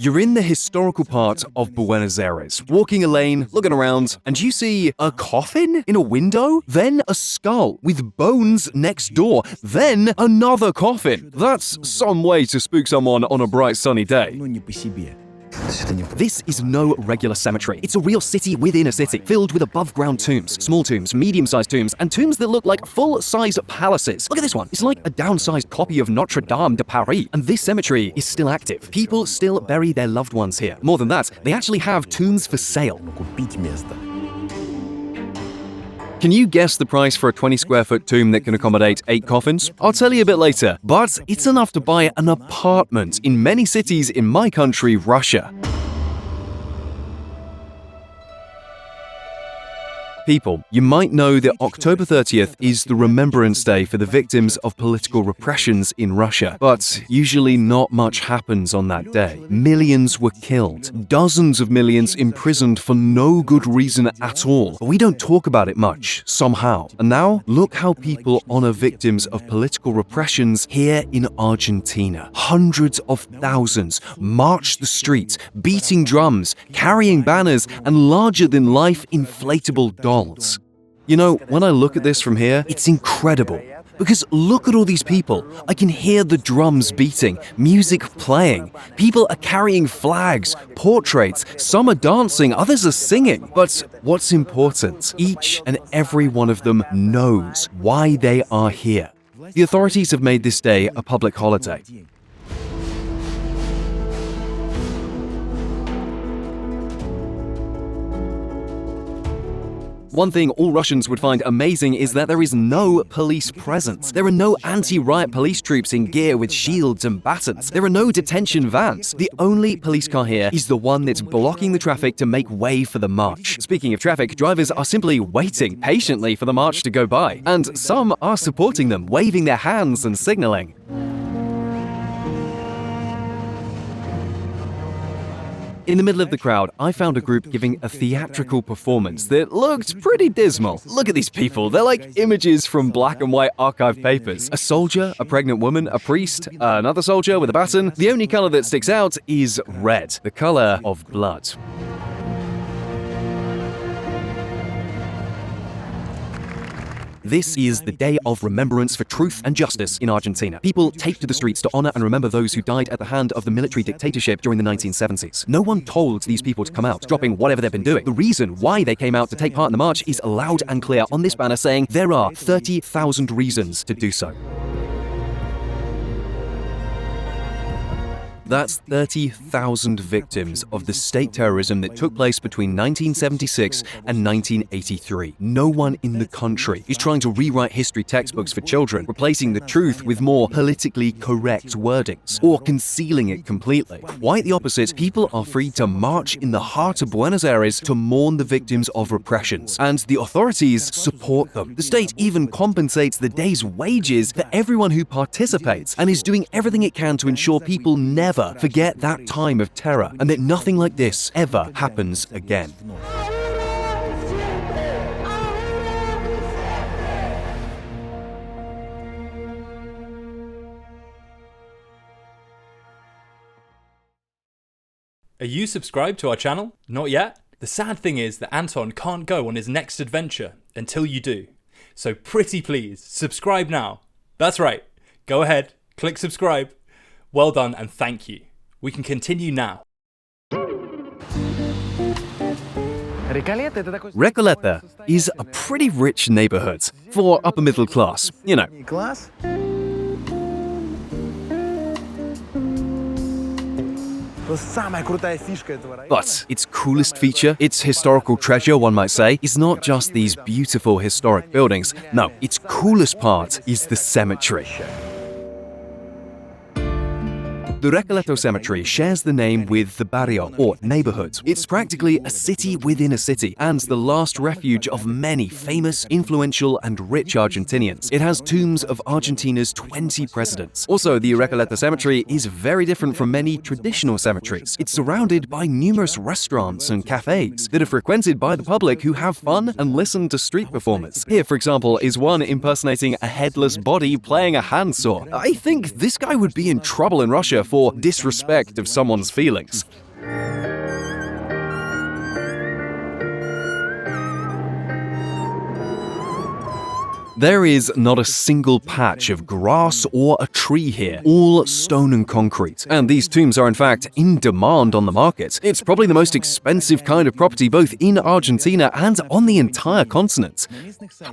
You're in the historical part of Buenos Aires, walking a lane, looking around, and you see a coffin in a window, then a skull with bones next door, then another coffin. That's some way to spook someone on a bright sunny day. This is no regular cemetery. It's a real city within a city, filled with above-ground tombs, small tombs, medium-sized tombs, and tombs that look like full-size palaces. Look at this one. It's like a downsized copy of Notre Dame de Paris. And this cemetery is still active. People still bury their loved ones here. More than that, they actually have tombs for sale. Can you guess the price for a 20-square-foot tomb that can accommodate 8 coffins? I'll tell you a bit later, but it's enough to buy an apartment in many cities in my country, Russia. People, you might know that October 30th is the Remembrance Day for the victims of political repressions in Russia. But usually not much happens on that day. Millions were killed, dozens of millions imprisoned for no good reason at all. But we don't talk about it much, somehow. And now, look how people honor victims of political repressions here in Argentina. Hundreds of thousands march the streets, beating drums, carrying banners, and larger-than-life inflatable dolls. You know, when I look at this from here, it's incredible. Because look at all these people. I can hear the drums beating, music playing. People are carrying flags, portraits. Some are dancing, others are singing. But what's important, each and every one of them knows why they are here. The authorities have made this day a public holiday. One thing all Russians would find amazing is that there is no police presence. There are no anti-riot police troops in gear with shields and batons. There are no detention vans. The only police car here is the one that's blocking the traffic to make way for the march. Speaking of traffic, drivers are simply waiting patiently for the march to go by. And some are supporting them, waving their hands and signaling. In the middle of the crowd, I found a group giving a theatrical performance that looked pretty dismal. Look at these people, they're like images from black and white archive papers. A soldier, a pregnant woman, a priest, another soldier with a baton. The only color that sticks out is red, the color of blood. This is the Day of Remembrance for Truth and Justice in Argentina. People take to the streets to honor and remember those who died at the hand of the military dictatorship during the 1970s. No one told these people to come out, dropping whatever they've been doing. The reason why they came out to take part in the march is loud and clear on this banner saying there are 30,000 reasons to do so. That's 30,000 victims of the state terrorism that took place between 1976 and 1983. No one in the country is trying to rewrite history textbooks for children, replacing the truth with more politically correct wordings, or concealing it completely. Quite the opposite, people are free to march in the heart of Buenos Aires to mourn the victims of repressions, and the authorities support them. The state even compensates the day's wages for everyone who participates, and is doing everything it can to ensure people never forget that time of terror, and that nothing like this ever happens again. Are you subscribed to our channel? Not yet? The sad thing is that Anton can't go on his next adventure until you do. So pretty please, subscribe now. That's right. Go ahead, click subscribe. Well done and thank you. We can continue now. Recoleta is a pretty rich neighborhood for upper middle class, you know. But its coolest feature, its historical treasure, one might say, is not just these beautiful historic buildings. No, its coolest part is the cemetery. The Recoleto Cemetery shares the name with the barrio, or neighborhood. It's practically a city within a city, and the last refuge of many famous, influential, and rich Argentinians. It has tombs of Argentina's 20 presidents. Also, the Recoleto Cemetery is very different from many traditional cemeteries. It's surrounded by numerous restaurants and cafes that are frequented by the public who have fun and listen to street performers. Here, for example, is one impersonating a headless body playing a handsaw. I think this guy would be in trouble in Russia for disrespect of someone's feelings. There is not a single patch of grass or a tree here, all stone and concrete. And these tombs are in fact in demand on the market. It's probably the most expensive kind of property both in Argentina and on the entire continent.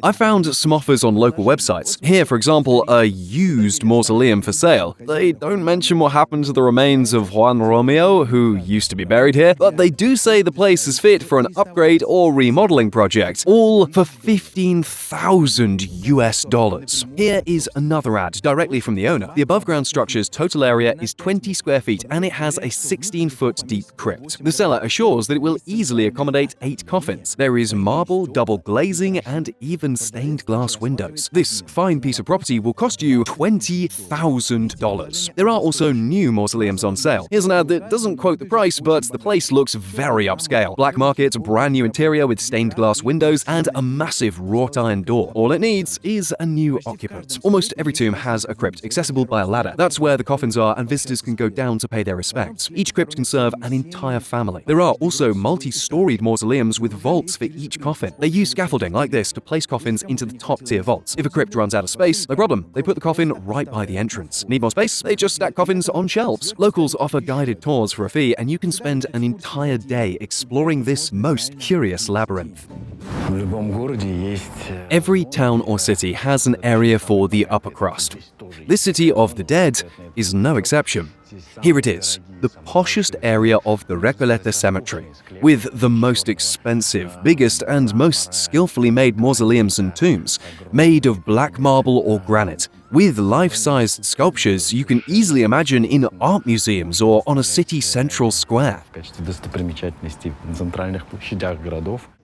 I found some offers on local websites. Here, for example, a used mausoleum for sale. They don't mention what happened to the remains of Juan Romeo, who used to be buried here, but they do say the place is fit for an upgrade or remodeling project, all for $15,000 US dollars. Here is another ad directly from the owner. The above-ground structure's total area is 20 square feet and it has a 16-foot deep crypt. The seller assures that it will easily accommodate 8 coffins. There is marble, double glazing, and even stained glass windows. This fine piece of property will cost you $20,000. There are also new mausoleums on sale. Here's an ad that doesn't quote the price, but the place looks very upscale. Black market, brand new interior with stained glass windows, and a massive wrought iron door. All it needs is a new occupant. Almost every tomb has a crypt accessible by a ladder. That's where the coffins are and visitors can go down to pay their respects. Each crypt can serve an entire family. There are also multi-storied mausoleums with vaults for each coffin. They use scaffolding like this to place coffins into the top-tier vaults. If a crypt runs out of space, no problem. They put the coffin right by the entrance. Need more space? They just stack coffins on shelves. Locals offer guided tours for a fee, and you can spend an entire day exploring this most curious labyrinth. Every town or city has an area for the upper crust. This city of the dead is no exception. Here it is, the poshest area of the Recoleta Cemetery, with the most expensive, biggest, and most skillfully made mausoleums and tombs, made of black marble or granite, with life-sized sculptures you can easily imagine in art museums or on a city central square.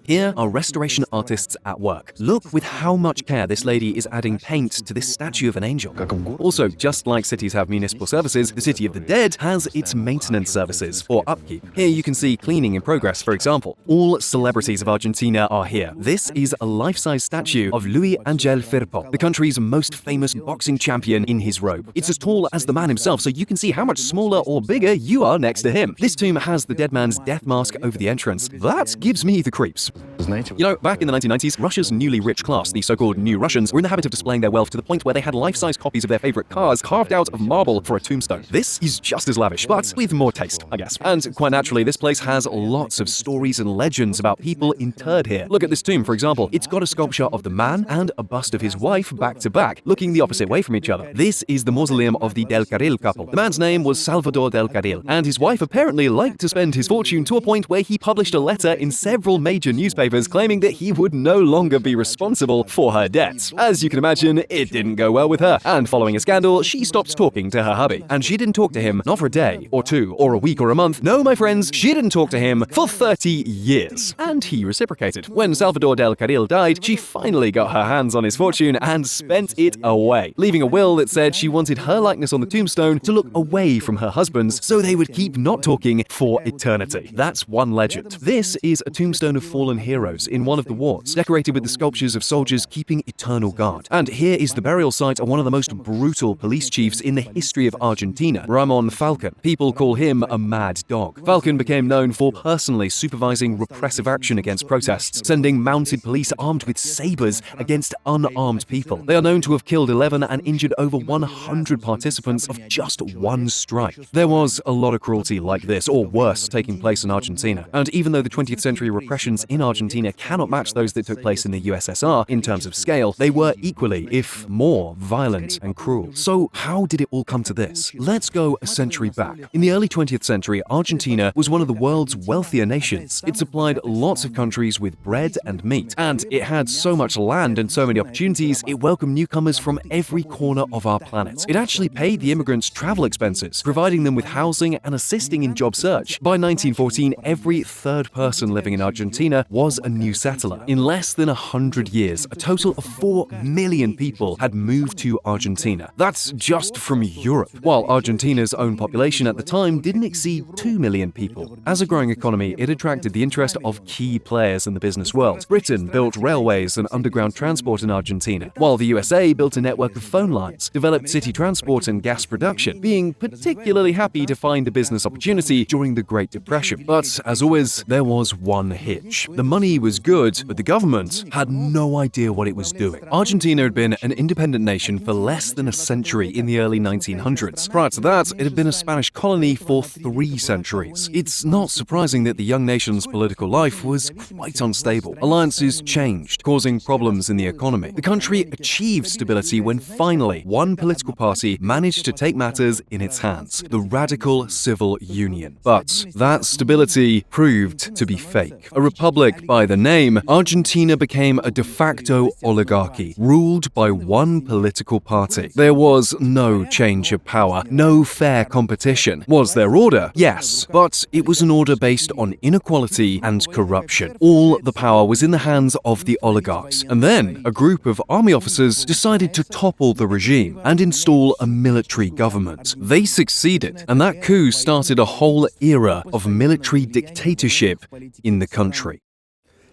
Here are restoration artists at work. Look with how much care this lady is adding paint to this statue of an angel. Also, just like cities have municipal services, the City of the Dead has its maintenance services, or upkeep. Here you can see cleaning in progress, for example. All celebrities of Argentina are here. This is a life-size statue of Luis Angel Firpo, the country's most famous boxing champion, in his robe. It's as tall as the man himself, so you can see how much smaller or bigger you are next to him. This tomb has the dead man's death mask over the entrance. That gives me the creeps. You know, back in the 1990s, Russia's newly rich class, the so-called New Russians, were in the habit of displaying their wealth to the point where they had life-size copies of their favorite cars carved out of marble for a tombstone. This is just as lavish, but with more taste, I guess. And quite naturally, this place has lots of stories and legends about people interred here. Look at this tomb, for example. It's got a sculpture of the man and a bust of his wife back to back, looking the opposite way from each other. This is the mausoleum of the Del Carril couple. The man's name was Salvador Del Carril, and his wife apparently liked to spend his fortune to a point where he published a letter in several major newspapers claiming that he would no longer be responsible for her debts. As you can imagine, it didn't go well with her, and following a scandal, she stopped talking to her hubby. And she didn't talk to him, not for a day, or 2, or a week, or a month. No, my friends, she didn't talk to him for 30 years. And he reciprocated. When Salvador Del Carril died, she finally got her hands on his fortune and spent it away, leaving a will that said she wanted her likeness on the tombstone to look away from her husband's so they would keep not talking for eternity. That's one legend. This is a tombstone of fallen heroes in one of the wards, decorated with the sculptures of soldiers keeping eternal guard. And here is the burial site of one of the most brutal police chiefs in the history of Argentina, Ramon Falcon. People call him a mad dog. Falcon became known for personally supervising repressive action against protests, sending mounted police armed with sabers against unarmed people. They are known to have killed 11 and injured over 100 participants of just one strike. There was a lot of cruelty like this, or worse, taking place in Argentina. And even though the 20th century repressions in Argentina cannot match those that took place in the USSR in terms of scale, they were equally, if more, violent and cruel. So how did it all come to this? Let's go a century back. In the early 20th century, Argentina was one of the world's wealthier nations. It supplied lots of countries with bread and meat, and it had so much land and so many opportunities, it welcomed newcomers from every corner of our planet. It actually paid the immigrants travel expenses, providing them with housing and assisting in job search. By 1914, every third person living in Argentina was a new settler. In less than 100 years, a total of 4 million people had moved to Argentina. That's just from Europe, while Argentina's own population at the time didn't exceed 2 million people. As a growing economy, it attracted the interest of key players in the business world. Britain built railways and underground transport in Argentina, while the USA built a network of phone lines, developed city transport and gas production, being particularly happy to find a business opportunity during the Great Depression. But as always, there was one hitch. The money was good, but the government had no idea what it was doing. Argentina had been an independent nation for less than a century in the early 1900s. Prior to that, it had been a Spanish colony for 3 centuries. It's not surprising that the young nation's political life was quite unstable. Alliances changed, causing problems in the economy. The country achieved stability when finally one political party managed to take matters in its hands: the Radical Civil Union. But that stability proved to be fake. A republic by the name, Argentina became a de facto oligarchy, ruled by one political party. There was no change of power, no fair competition. Was there order? Yes, but it was an order based on inequality and corruption. All the power was in the hands of the oligarchs. And then a group of army officers decided to topple the regime and install a military government. They succeeded, and that coup started a whole era of military dictatorship in the country.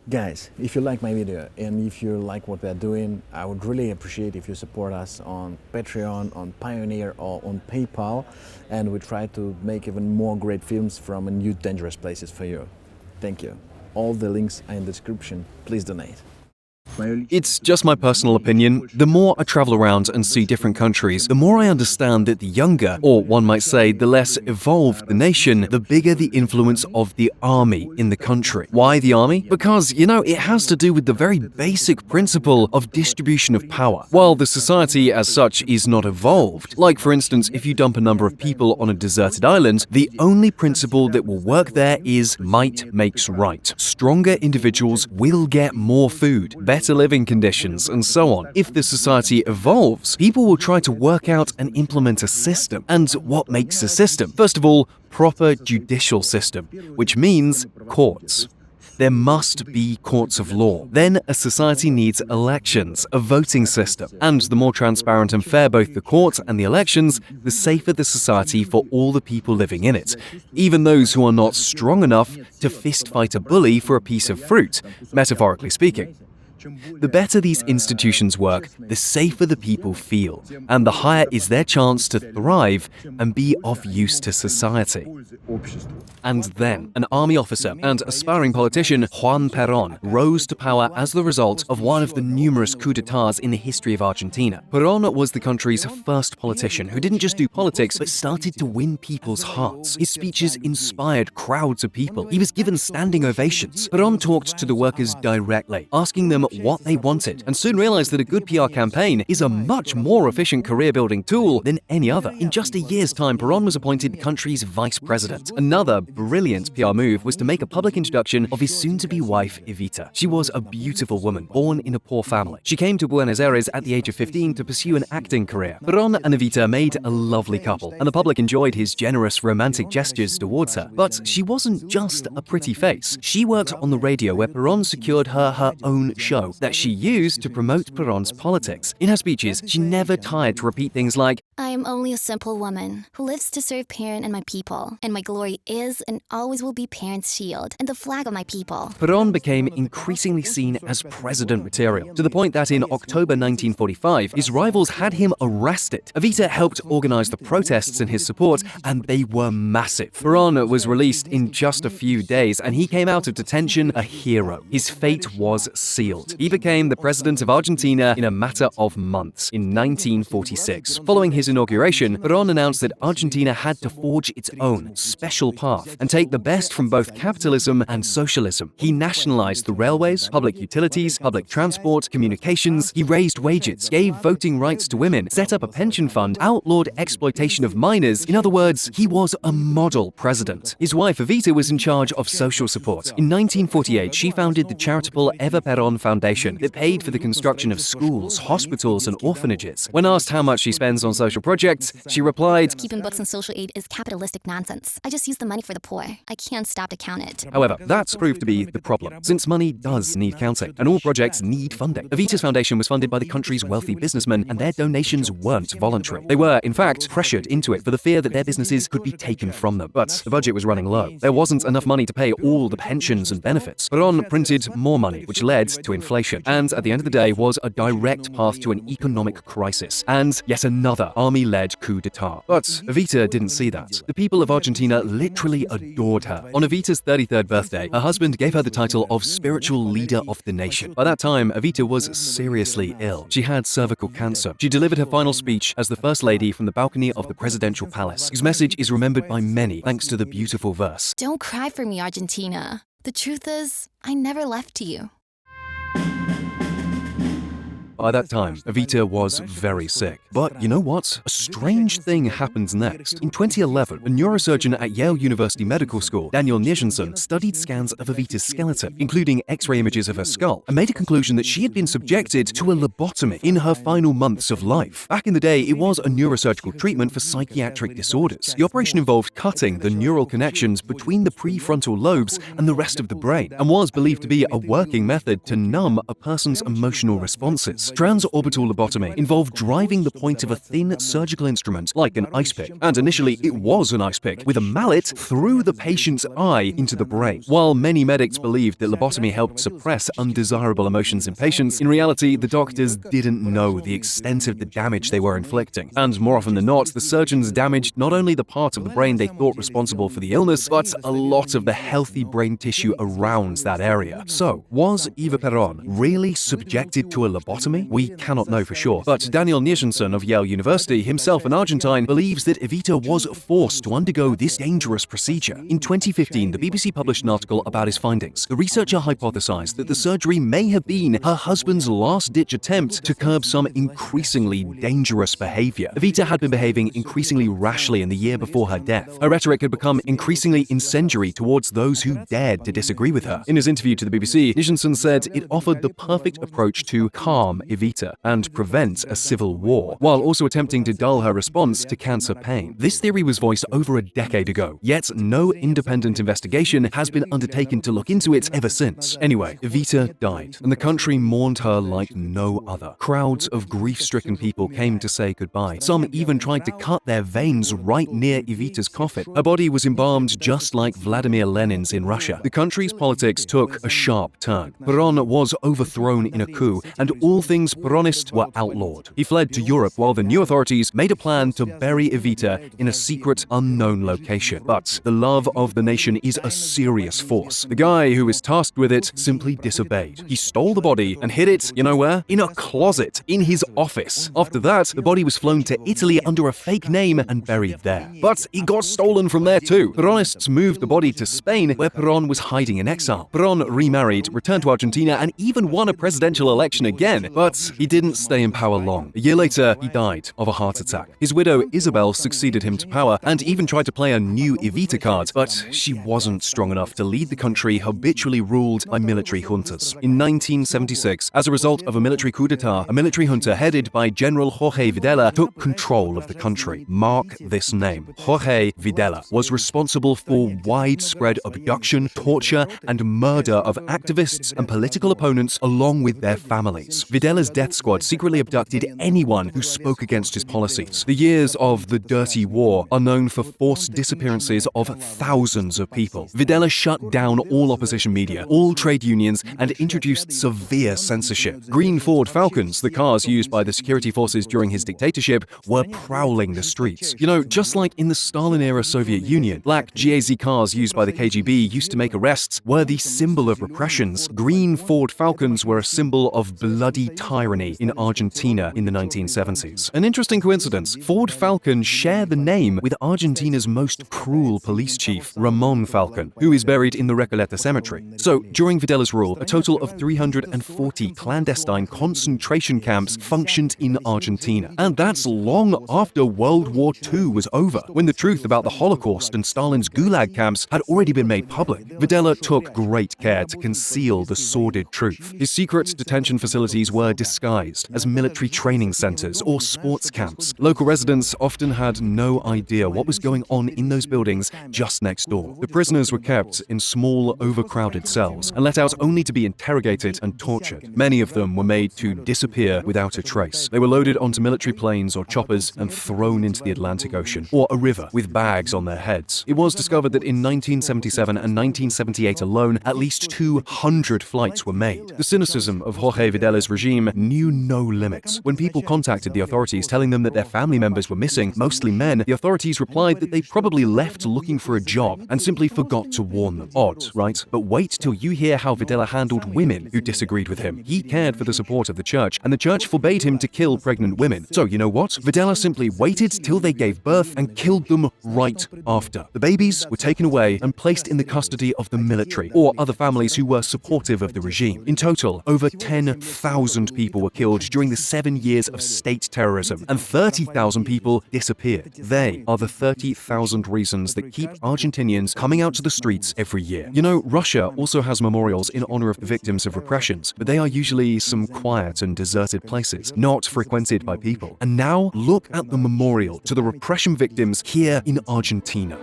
Guys, if you like my video and if you like what we're doing, I would really appreciate if you support us on Patreon, on Pioneer or on PayPal, and we try to make even more great films from new dangerous places for you. Thank you. All the links are in the description. Please donate. It's just my personal opinion. The more I travel around and see different countries, the more I understand that the younger, or one might say the less evolved the nation, the bigger the influence of the army in the country. Why the army? Because, it has to do with the very basic principle of distribution of power. While the society as such is not evolved, like for instance, if you dump a number of people on a deserted island, the only principle that will work there is might makes right. Stronger individuals will get more food, better living conditions, and so on. If the society evolves, people will try to work out and implement a system. And what makes a system? First of all, proper judicial system, which means courts. There must be courts of law. Then a society needs elections, a voting system. And the more transparent and fair both the courts and the elections, the safer the society for all the people living in it. Even those who are not strong enough to fist fight a bully for a piece of fruit, metaphorically speaking. The better these institutions work, the safer the people feel, and the higher is their chance to thrive and be of use to society. And then, an army officer and aspiring politician, Juan Perón, rose to power as the result of one of the numerous coups d'etats in the history of Argentina. Perón was the country's first politician who didn't just do politics, but started to win people's hearts. His speeches inspired crowds of people. He was given standing ovations. Perón talked to the workers directly, asking them what they wanted, and soon realized that a good PR campaign is a much more efficient career-building tool than any other. In just a year's time, Perón was appointed the country's vice president. Another brilliant PR move was to make a public introduction of his soon-to-be wife, Evita. She was a beautiful woman, born in a poor family. She came to Buenos Aires at the age of 15 to pursue an acting career. Perón and Evita made a lovely couple, and the public enjoyed his generous romantic gestures towards her. But she wasn't just a pretty face. She worked on the radio where Perón secured her own show that she used to promote Perón's politics. In her speeches, she never tired to repeat things like, I am only a simple woman who lives to serve Parent and my people, and my glory is and always will be Parent's shield and the flag of my people. Perón became increasingly seen as president material, to the point that in October 1945, his rivals had him arrested. Evita helped organize the protests in his support, and they were massive. Perón was released in just a few days, and he came out of detention a hero. His fate was sealed. He became the president of Argentina in a matter of months in 1946. Following his inauguration, Perón announced that Argentina had to forge its own special path and take the best from both capitalism and socialism. He nationalized the railways, public utilities, public transport, communications. He raised wages, gave voting rights to women, set up a pension fund, outlawed exploitation of minors. In other words, he was a model president. His wife Evita was in charge of social support. In 1948, she founded the charitable Eva Perón Foundation, Foundation that paid for the construction of schools, hospitals, and orphanages. When asked how much she spends on social projects, she replied, Keeping books and social aid is capitalistic nonsense. I just use the money for the poor. I can't stop to count it. However, that's proved to be the problem, since money does need counting, and all projects need funding. Evita's foundation was funded by the country's wealthy businessmen, and their donations weren't voluntary. They were, in fact, pressured into it for the fear that their businesses could be taken from them. But the budget was running low. There wasn't enough money to pay all the pensions and benefits. Peron printed more money, which led to inflation, and at the end of the day was a direct path to an economic crisis, and yet another army-led coup d'etat. But Evita didn't see that. The people of Argentina literally adored her. On Evita's 33rd birthday, her husband gave her the title of spiritual leader of the nation. By that time, Evita was seriously ill. She had cervical cancer. She delivered her final speech as the first lady from the balcony of the presidential palace, whose message is remembered by many thanks to the beautiful verse. Don't cry for me, Argentina. The truth is, I never left you. By that time, Evita was very sick. But you know what? A strange thing happened next. In 2011, a neurosurgeon at Yale University Medical School, Daniel Nishenson, studied scans of Evita's skeleton, including X-ray images of her skull, and made a conclusion that she had been subjected to a lobotomy in her final months of life. Back in the day, it was a neurosurgical treatment for psychiatric disorders. The operation involved cutting the neural connections between the prefrontal lobes and the rest of the brain, and was believed to be a working method to numb a person's emotional responses. Transorbital lobotomy involved driving the point of a thin surgical instrument, like an ice pick, and initially it was an ice pick, with a mallet through the patient's eye into the brain. While many medics believed that lobotomy helped suppress undesirable emotions in patients, in reality, the doctors didn't know the extent of the damage they were inflicting. And more often than not, the surgeons damaged not only the part of the brain they thought responsible for the illness, but a lot of the healthy brain tissue around that area. So, was Eva Peron really subjected to a lobotomy? We cannot know for sure, but Daniel Nishenson of Yale University, himself an Argentine, believes that Evita was forced to undergo this dangerous procedure. In 2015, the BBC published an article about his findings. The researcher hypothesized that the surgery may have been her husband's last-ditch attempt to curb some increasingly dangerous behavior. Evita had been behaving increasingly rashly in the year before her death. Her rhetoric had become increasingly incendiary towards those who dared to disagree with her. In his interview to the BBC, Nishenson said it offered the perfect approach to calm Evita and prevent a civil war, while also attempting to dull her response to cancer pain. This theory was voiced over a decade ago, yet no independent investigation has been undertaken to look into it ever since. Anyway, Evita died, and the country mourned her like no other. Crowds of grief-stricken people came to say goodbye. Some even tried to cut their veins right near Evita's coffin. Her body was embalmed just like Vladimir Lenin's in Russia. The country's politics took a sharp turn. Peron was overthrown in a coup, and all things Peronist were outlawed. He fled to Europe while the new authorities made a plan to bury Evita in a secret, unknown location. But the love of the nation is a serious force. The guy who was tasked with it simply disobeyed. He stole the body and hid it, you know where? In a closet in his office. After that, the body was flown to Italy under a fake name and buried there. But it got stolen from there too. Peronists moved the body to Spain, where Peron was hiding in exile. Peron remarried, returned to Argentina, and even won a presidential election again. But he didn't stay in power long. A year later, he died of a heart attack. His widow, Isabel, succeeded him to power and even tried to play a new Evita card, but she wasn't strong enough to lead the country habitually ruled by military juntas. In 1976, as a result of a military coup d'etat, a military junta headed by General Jorge Videla took control of the country. Mark this name. Jorge Videla was responsible for widespread abduction, torture, and murder of activists and political opponents along with their families. Videla's death squad secretly abducted anyone who spoke against his policies. The years of the Dirty War are known for forced disappearances of thousands of people. Videla shut down all opposition media, all trade unions, and introduced severe censorship. Green Ford Falcons, the cars used by the security forces during his dictatorship, were prowling the streets. You know, just like in the Stalin-era Soviet Union, black GAZ cars used by the KGB used to make arrests were the symbol of repressions. Green Ford Falcons were a symbol of bloody tyranny in Argentina in the 1970s. An interesting coincidence, Ford Falcon share the name with Argentina's most cruel police chief, Ramon Falcon, who is buried in the Recoleta cemetery. So, during Videla's rule, a total of 340 clandestine concentration camps functioned in Argentina. And that's long after World War II was over, when the truth about the Holocaust and Stalin's Gulag camps had already been made public. Videla took great care to conceal the sordid truth. His secret detention facilities were disguised as military training centers or sports camps. Local residents often had no idea what was going on in those buildings just next door. The prisoners were kept in small, overcrowded cells and let out only to be interrogated and tortured. Many of them were made to disappear without a trace. They were loaded onto military planes or choppers and thrown into the Atlantic Ocean or a river with bags on their heads. It was discovered that in 1977 and 1978 alone, at least 200 flights were made. The cynicism of Jorge Videla's regime knew no limits. When people contacted the authorities telling them that their family members were missing, mostly men, the authorities replied that they probably left looking for a job and simply forgot to warn them. Odd, right? But wait till you hear how Videla handled women who disagreed with him. He cared for the support of the church, and the church forbade him to kill pregnant women. So, you know what? Videla simply waited till they gave birth and killed them right after. The babies were taken away and placed in the custody of the military or other families who were supportive of the regime. In total, over 10,000 people were killed during the 7 years of state terrorism, and 30,000 people disappeared. They are the 30,000 reasons that keep Argentinians coming out to the streets every year. You know, Russia also has memorials in honor of the victims of repressions, but they are usually some quiet and deserted places, not frequented by people. And now, look at the memorial to the repression victims here in Argentina.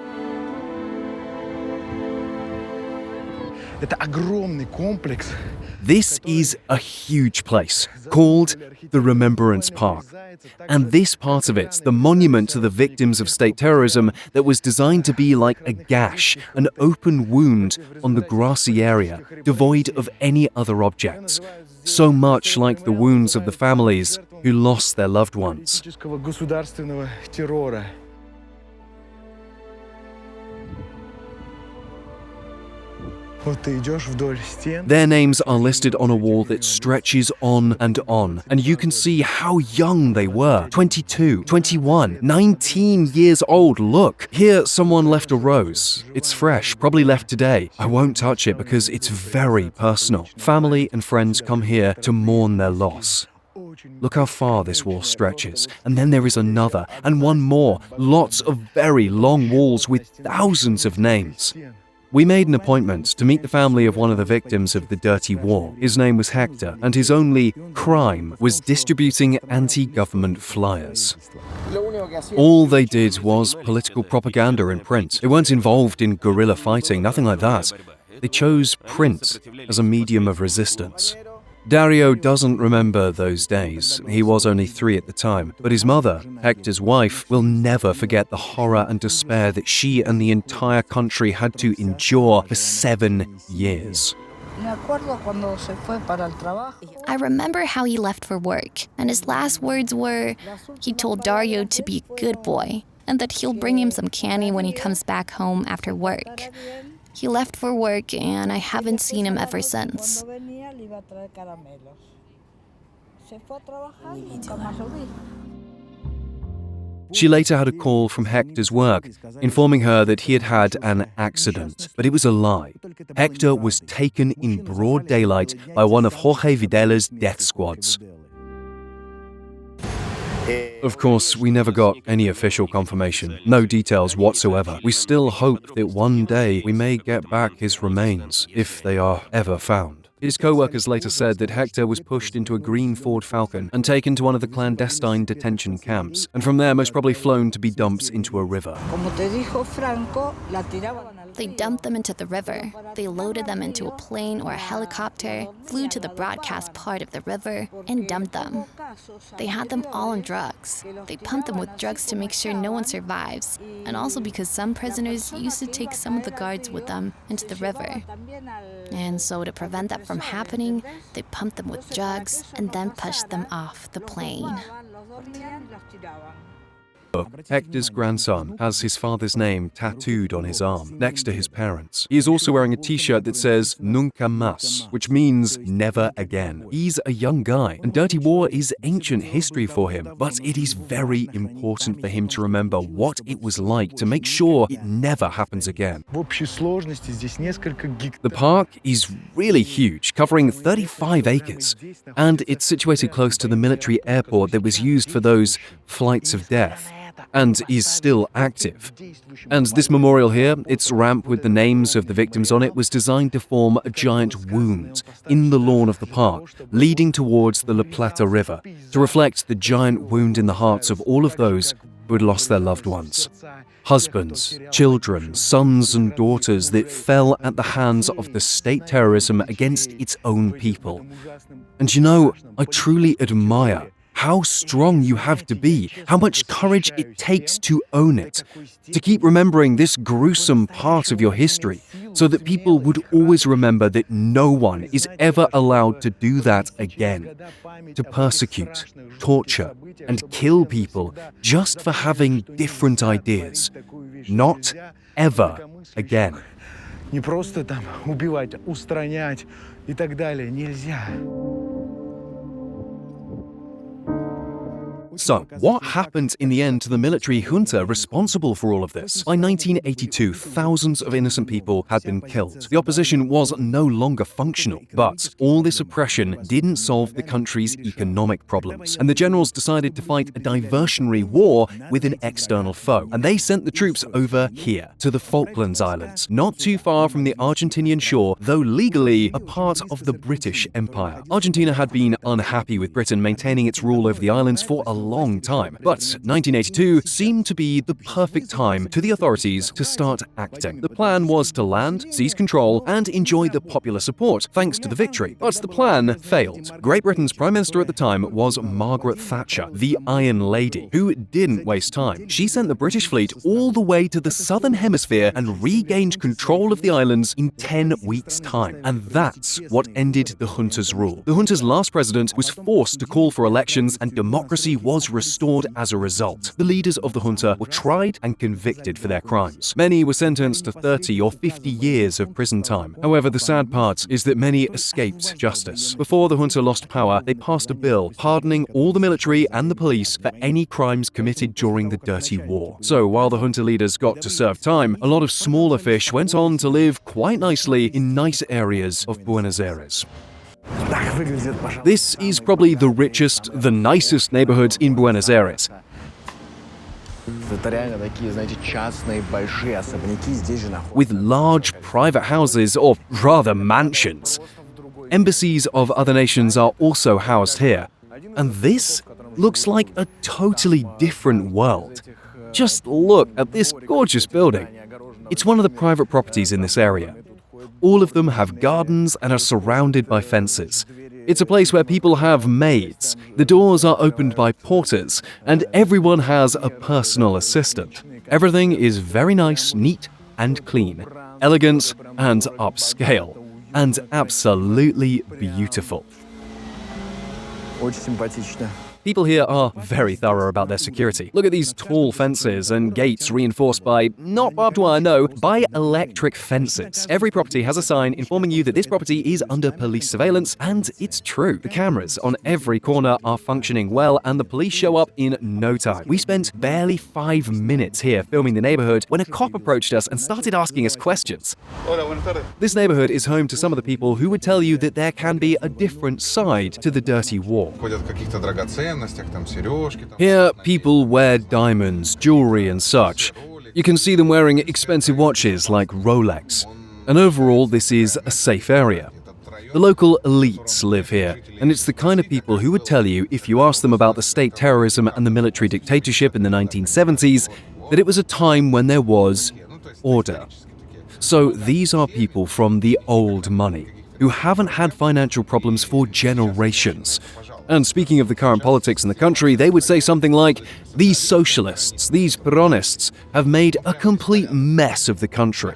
This is a huge place called the Remembrance Park. And this part of it, the monument to the victims of state terrorism that was designed to be like a gash, an open wound on the grassy area, devoid of any other objects. So much like the wounds of the families who lost their loved ones. Their names are listed on a wall that stretches on, and you can see how young they were. 22, 21, 19 years old, look! Here, someone left a rose. It's fresh, probably left today. I won't touch it because it's very personal. Family and friends come here to mourn their loss. Look how far this wall stretches, and then there is another, and one more. Lots of very long walls with thousands of names. We made an appointment to meet the family of one of the victims of the dirty war. His name was Hector, and his only crime was distributing anti-government flyers. All they did was political propaganda in print. They weren't involved in guerrilla fighting, nothing like that. They chose print as a medium of resistance. Dario doesn't remember those days. He was only 3 at the time, but his mother, Hector's wife, will never forget the horror and despair that she and the entire country had to endure for 7 years. I remember how he left for work, and his last words were, he told Dario to be a good boy, and that he'll bring him some candy when he comes back home after work. He left for work, and I haven't seen him ever since. She later had a call from Hector's work, informing her that he had had an accident, but it was a lie. Hector was taken in broad daylight by one of Jorge Videla's death squads. Of course, we never got any official confirmation, no details whatsoever. We still hope that one day we may get back his remains, if they are ever found. His co-workers later said that Hector was pushed into a green Ford Falcon and taken to one of the clandestine detention camps, and from there most probably flown to be dumped into a river. They dumped them into the river. They loaded them into a plane or a helicopter, flew to the broadcast part of the river, and dumped them. They had them all on drugs. They pumped them with drugs to make sure no one survives, and also because some prisoners used to take some of the guards with them into the river. And so to prevent that from happening, they pumped them with drugs and then pushed them off the plane. Hector's grandson, has his father's name tattooed on his arm, next to his parents. He is also wearing a t-shirt that says Nunca Más, which means never again. He's a young guy, and dirty war is ancient history for him, but it is very important for him to remember what it was like to make sure it never happens again. The park is really huge, covering 35 acres, and it's situated close to the military airport that was used for those flights of death, and is still active. And this memorial here, its ramp with the names of the victims on it, was designed to form a giant wound in the lawn of the park, leading towards the La Plata River, to reflect the giant wound in the hearts of all of those who had lost their loved ones. Husbands, children, sons and daughters that fell at the hands of the state terrorism against its own people. And you know, I truly admire how strong you have to be, how much courage it takes to own it, to keep remembering this gruesome part of your history, so that people would always remember that no one is ever allowed to do that again, to persecute, torture, and kill people just for having different ideas. Not ever again. Не просто там убивать, устранять и так далее нельзя. So, what happened in the end to the military junta responsible for all of this? By 1982, thousands of innocent people had been killed. The opposition was no longer functional, but all this oppression didn't solve the country's economic problems, and the generals decided to fight a diversionary war with an external foe. And they sent the troops over here, to the Falklands Islands, not too far from the Argentinian shore, though legally a part of the British Empire. Argentina had been unhappy with Britain maintaining its rule over the islands for a long time, but 1982 seemed to be the perfect time to the authorities to start acting. The plan was to land, seize control, and enjoy the popular support thanks to the victory. But the plan failed. Great Britain's Prime Minister at the time was Margaret Thatcher, the Iron Lady, who didn't waste time. She sent the British fleet all the way to the southern hemisphere and regained control of the islands in 10 weeks' time. And that's what ended the junta's rule. The junta's last president was forced to call for elections, and democracy was restored as a result. The leaders of the junta were tried and convicted for their crimes. Many were sentenced to 30 or 50 years of prison time. However, the sad part is that many escaped justice. Before the junta lost power, they passed a bill pardoning all the military and the police for any crimes committed during the dirty war. So while the junta leaders got to serve time, a lot of smaller fish went on to live quite nicely in nice areas of Buenos Aires. This is probably the richest, the nicest neighborhood in Buenos Aires. With large private houses, or rather mansions. Embassies of other nations are also housed here. And this looks like a totally different world. Just look at this gorgeous building. It's one of the private properties in this area. All of them have gardens and are surrounded by fences. It's a place where people have maids, the doors are opened by porters, and everyone has a personal assistant. Everything is very nice, neat, and clean, elegant and upscale, and absolutely beautiful. Очень симпатично. People here are very thorough about their security. Look at these tall fences and gates reinforced by, not barbed wire, no, by electric fences. Every property has a sign informing you that this property is under police surveillance, and it's true. The cameras on every corner are functioning well, and the police show up in no time. We spent barely 5 minutes here filming the neighborhood when a cop approached us and started asking us questions. This neighborhood is home to some of the people who would tell you that there can be a different side to the dirty war. Here, people wear diamonds, jewelry, and such. You can see them wearing expensive watches like Rolex. And overall, this is a safe area. The local elites live here, and it's the kind of people who would tell you, if you asked them about the state terrorism and the military dictatorship in the 1970s, that it was a time when there was order. So these are people from the old money, who haven't had financial problems for generations. And speaking of the current politics in the country, they would say something like, these socialists, these Peronists, have made a complete mess of the country.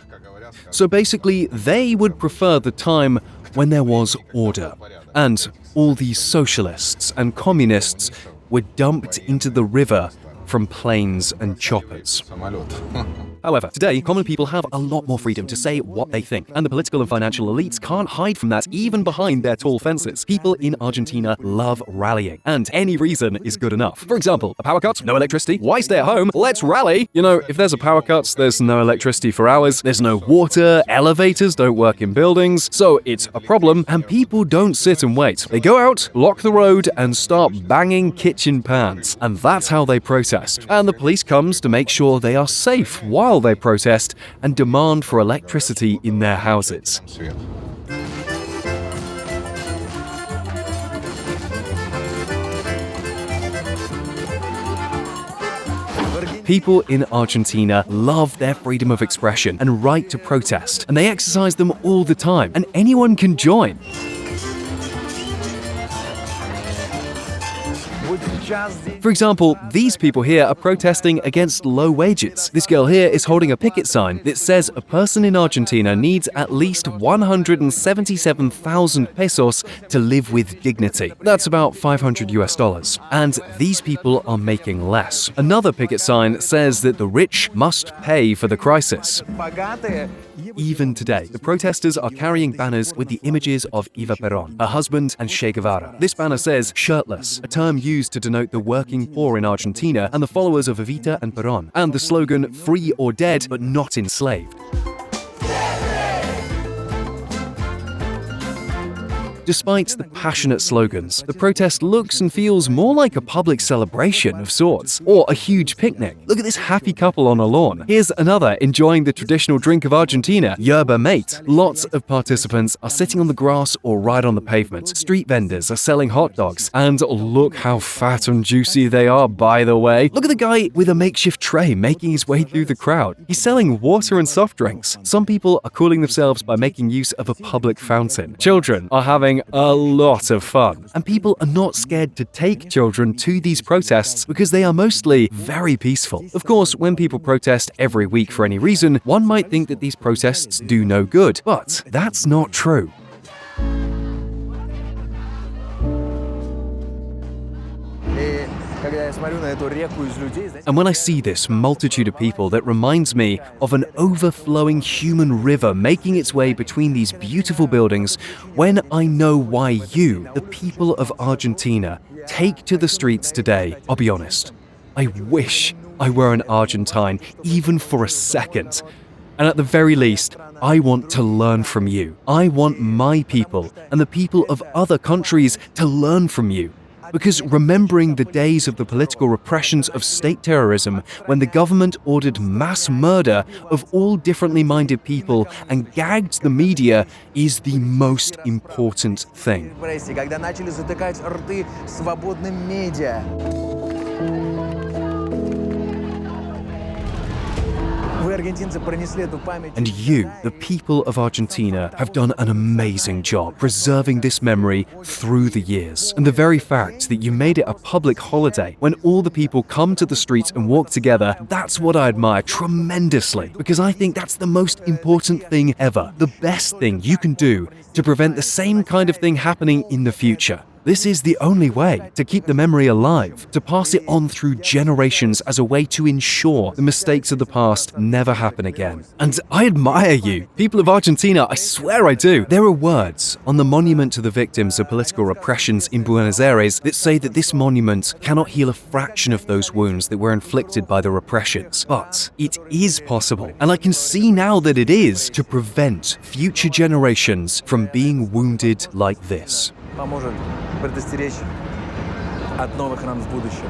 So basically, they would prefer the time when there was order, and all these socialists and communists were dumped into the river from planes and choppers. However, today, common people have a lot more freedom to say what they think, and the political and financial elites can't hide from that even behind their tall fences. People in Argentina love rallying, and any reason is good enough. For example, a power cut, no electricity, why stay at home? Let's rally! You know, if there's a power cut, there's no electricity for hours, there's no water, elevators don't work in buildings, so it's a problem, and people don't sit and wait. They go out, block the road, and start banging kitchen pans. And that's how they protest. And the police comes to make sure they are safe while they protest and demand for electricity in their houses. People in Argentina love their freedom of expression and right to protest, and they exercise them all the time, and anyone can join. For example, these people here are protesting against low wages. This girl here is holding a picket sign that says a person in Argentina needs at least 177,000 pesos to live with dignity. That's about $500. And these people are making less. Another picket sign says that the rich must pay for the crisis. Even today, the protesters are carrying banners with the images of Eva Perón, her husband, and Che Guevara. This banner says shirtless, a term used to denote the working poor in Argentina and the followers of Evita and Perón, and the slogan free or dead but not enslaved. Despite the passionate slogans, the protest looks and feels more like a public celebration of sorts, or a huge picnic. Look at this happy couple on a lawn. Here's another enjoying the traditional drink of Argentina, yerba mate. Lots of participants are sitting on the grass or right on the pavement. Street vendors are selling hot dogs, and look how fat and juicy they are, by the way. Look at the guy with a makeshift tray making his way through the crowd. He's selling water and soft drinks. Some people are cooling themselves by making use of a public fountain. Children are having a lot of fun. And people are not scared to take children to these protests because they are mostly very peaceful. Of course, when people protest every week for any reason, one might think that these protests do no good, but that's not true. And when I see this multitude of people, that reminds me of an overflowing human river making its way between these beautiful buildings, when I know why you, the people of Argentina, take to the streets today, I'll be honest, I wish I were an Argentine, even for a second. And at the very least, I want to learn from you. I want my people and the people of other countries to learn from you. Because remembering the days of the political repressions of state terrorism, when the government ordered mass murder of all differently minded people and gagged the media, is the most important thing. And you, the people of Argentina, have done an amazing job preserving this memory through the years. And the very fact that you made it a public holiday when all the people come to the streets and walk together, that's what I admire tremendously, because I think that's the most important thing ever, the best thing you can do to prevent the same kind of thing happening in the future. This is the only way to keep the memory alive, to pass it on through generations as a way to ensure the mistakes of the past never happen again. And I admire you, people of Argentina, I swear I do. There are words on the monument to the victims of political repressions in Buenos Aires that say that this monument cannot heal a fraction of those wounds that were inflicted by the repressions. But it is possible, and I can see now that it is, to prevent future generations from being wounded like this. Поможет предостеречь от новых ран в будущем.